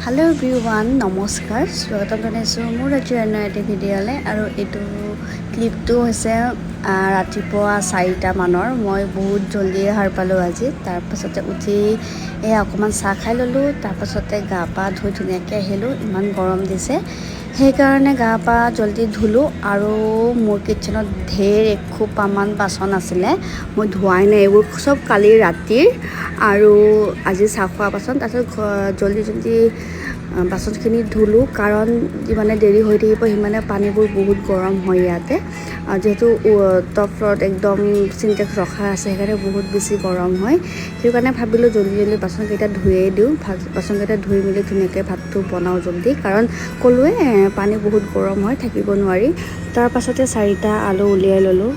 hello everyone नमस्कार स्वागतम जनाइছোঁ মোৰ আজি অন্য এটা ভিডিঅ'লে আৰু এইটো ক্লিপটো হৈছে ৰাতিপুৱা 4টা মানৰ মই বহুত জলদি সাৰ পালোঁ আজি তাৰ পাছতে উঠি অকমান চাহ খাই ললোঁ তাৰ পাছতে গা পা ধুই ধুনীয়াকৈ আহিলোঁ ইমান গৰম দিছে সেইকাৰণে গা পা জলদি ধুলোঁ আৰু মোৰ কিচেনত ঢেৰ এখোপামান বাচন আছিলে মই ধোৱাই নাই এইবোৰ সব কালি ৰাতিৰ আৰু আজি চাহ খোৱা বাচন তাৰপিছত জলদি বাচনখিনি ধুলোঁ কাৰণ যিমানে দেৰি হৈ থাকিব সিমানে পানীবোৰ বহুত গৰম হয় ইয়াতে যেহেতু টপ ফ্ল'ৰত একদম চিনটেক্স ৰখা আছে সেইকাৰণে বহুত বেছি গৰম হয় সেইকাৰণে ভাবিলোঁ জলদি বাচনকেইটা ধুয়েই দিওঁ বাচনকেইটা ধুই মেলি ধুনীয়াকৈ ভাতটো বনাওঁ জলদি কাৰণ ক'লোৱে পানী বহুত গৰম হয় থাকিব নোৱাৰি তাৰ পাছতে 4টা আলু উলিয়াই ল'লোঁ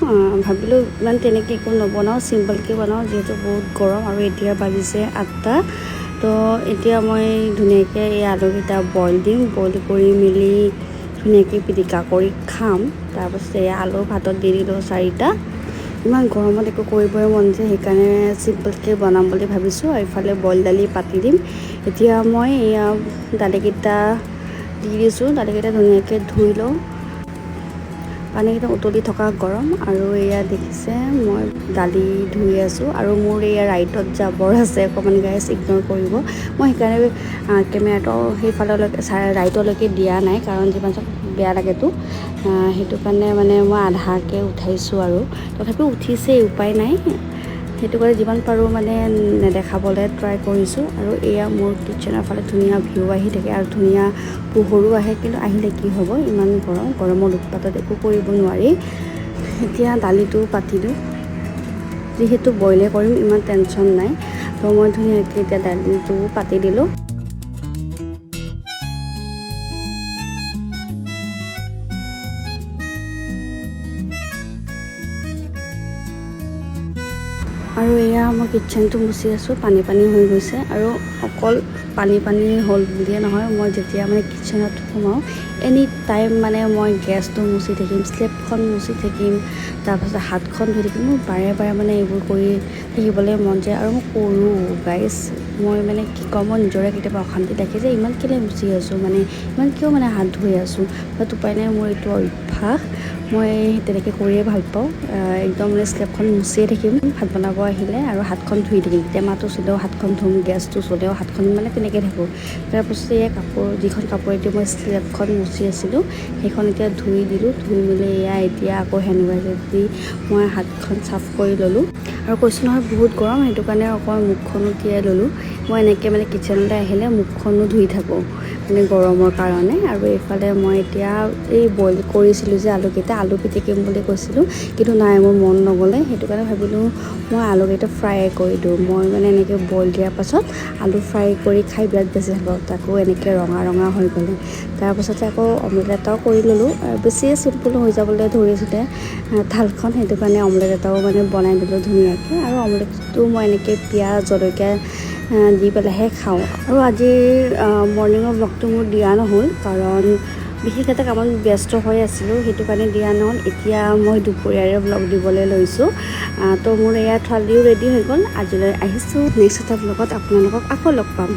ভাবিলোঁ ইমান তেনেকৈ একো নবনাওঁ চিম্পলকৈ বনাওঁ যিহেতু বহুত গৰম আৰু এতিয়া বাজিছে 8টা তো এতিয়া মই ধুনীয়াকৈ এই আলুকেইটা বইল দিম বইল কৰি মেলি ধুনীয়াকৈ পিটিকা কৰি খাম তাৰপাছত এই আলু ভাতত দি দিলোঁ 4টা ইমান গৰমত একো কৰিবই মন যায় সেইকাৰণে চিম্পলকৈ বনাম বুলি ভাবিছোঁ আৰু ইফালে বইল দালি পাতি দিম এতিয়া মই এয়া দালিকেইটা দি দিছোঁ দালিকেইটা ধুনীয়াকৈ ধুই লওঁ পানীকেইটা উতলি থকা গৰম আৰু এয়া দেখিছে মই দালি ধুই আছোঁ আৰু মোৰ এয়া ৰাইটত জাবৰ আছে অকণমান গাইছ ইগন'ৰ কৰিব মই সেইকাৰণে কেমেৰাটো সেইফাললৈকে ৰাইটলৈকে দিয়া নাই কাৰণ যিমান চব বেয়া লাগেতো সেইটো কাৰণে মানে মই আধাকৈ উঠাইছোঁ আৰু তথাপিও উঠিছে উপায় নাই সেইটো কাৰণে যিমান পাৰোঁ মানে নেদেখাবলৈ ট্ৰাই কৰিছোঁ আৰু এয়া মোৰ কিটচেনৰ ফালে ধুনীয়া ভিউ আহি থাকে আৰু ধুনীয়া পোহৰো আহে কিন্তু আহিলে কি হ'ব ইমান গৰমৰ উৎপাতত একো কৰিব নোৱাৰি এতিয়া দালিটো পাতিলোঁ যিহেতু বইলে কৰিম ইমান টেনশ্যন নাই তো মই ধুনীয়াকৈ এতিয়া দালিটো পাতি দিলোঁ আৰু এয়া মই কিটচেনটো মুচি আছোঁ পানী হৈ গৈছে আৰু অকল পানী হ'ল বুলিয়ে নহয় মই যেতিয়া মানে কিটচেনত সোমাওঁ এনি টাইম মানে মই গেছটো মুচি থাকিম স্লেবখন মুচি থাকিম তাৰপাছত হাতখন ধুই থাকিম মোৰ বাৰে মানে এইবোৰ কৰি থাকিবলৈ মন যায় আৰু মই কৰোঁ গাইছ মই মানে কি ক'ম মই নিজৰে কেতিয়াবা অশান্তি লাগে যে ইমান কেলৈ মুচি আছোঁ মানে ইমান কিয় মানে হাত ধুই আছোঁ বাট উপায় নাই মোৰ এইটো অভ্যাস মই তেনেকৈ কৰিয়ে ভাল পাওঁ একদম মানে স্লেবখন মুচিয়ে থাকিম ভাত বনাব আহিলে আৰু হাতখন ধুই থাকিম টেমাটো চুলেও হাতখন ধুম গেছটো চুলেও হাতখন মানে তেনেকৈ থাকোঁ তাৰপাছতে এই যিখন কাপোৰেদি মই স্লেবখন মুচি আছিলোঁ সেইখন এতিয়া ধুই দিলোঁ ধুই মেলি এয়া এতিয়া আকৌ হেণ্ড ৱাশ্ব দি মই হাতখন চাফ কৰি ল'লোঁ আৰু কৈছোঁ নহয় বহুত গৰম সেইটো কাৰণে অকণমান মুখখনো তিয়াই ল'লোঁ মই এনেকৈ মানে কিটচেনলৈ আহিলে মুখখনো ধুই থাকোঁ মানে গৰমৰ কাৰণে আৰু এইফালে মই এতিয়া এই বইল কৰিছিলোঁ যে আলুকেইটা আলু পিটিকিম বুলি কৈছিলোঁ কিন্তু নাই মোৰ মন নগ'লে সেইটো কাৰণে ভাবিলোঁ মই আলুকেইটা ফ্ৰাই কৰি দিওঁ মই মানে এনেকৈ বইল দিয়াৰ পাছত আলু ফ্ৰাই কৰি খাই বিৰাট বেছি ভাল পাওঁ তাকো এনেকৈ ৰঙা হৈ গ'লে তাৰপাছতে আকৌ অমলেট এটাও কৰি ল'লোঁ বেছিয়ে চিম্পুল হৈ যাবলৈ ধৰিছিলে থালখন সেইটো কাৰণে অমলেট এটাও মানে বনাই দিলোঁ ধুনীয়াকৈ আৰু অমলেটটো মই এনেকৈ পিঁয়াজ জলকীয়া দি পেলাইহে খাওঁ আৰু আজিৰ মৰ্ণিঙৰ ব্লগটো মোৰ দিয়া নহ'ল কাৰণ বিশেষ এটা কামত ব্যস্ত হৈ আছিলোঁ সেইটো কাৰণে দিয়া নহ'ল এতিয়া মই দুপৰীয়াৰে ব্লগ দিবলৈ লৈছোঁ তো মোৰ এয়া থালিও ৰেডি হৈ গ'ল আজিলৈ আহিছোঁ নেক্সট এটা ব্লগত আপোনালোকক আকৌ লগ পাম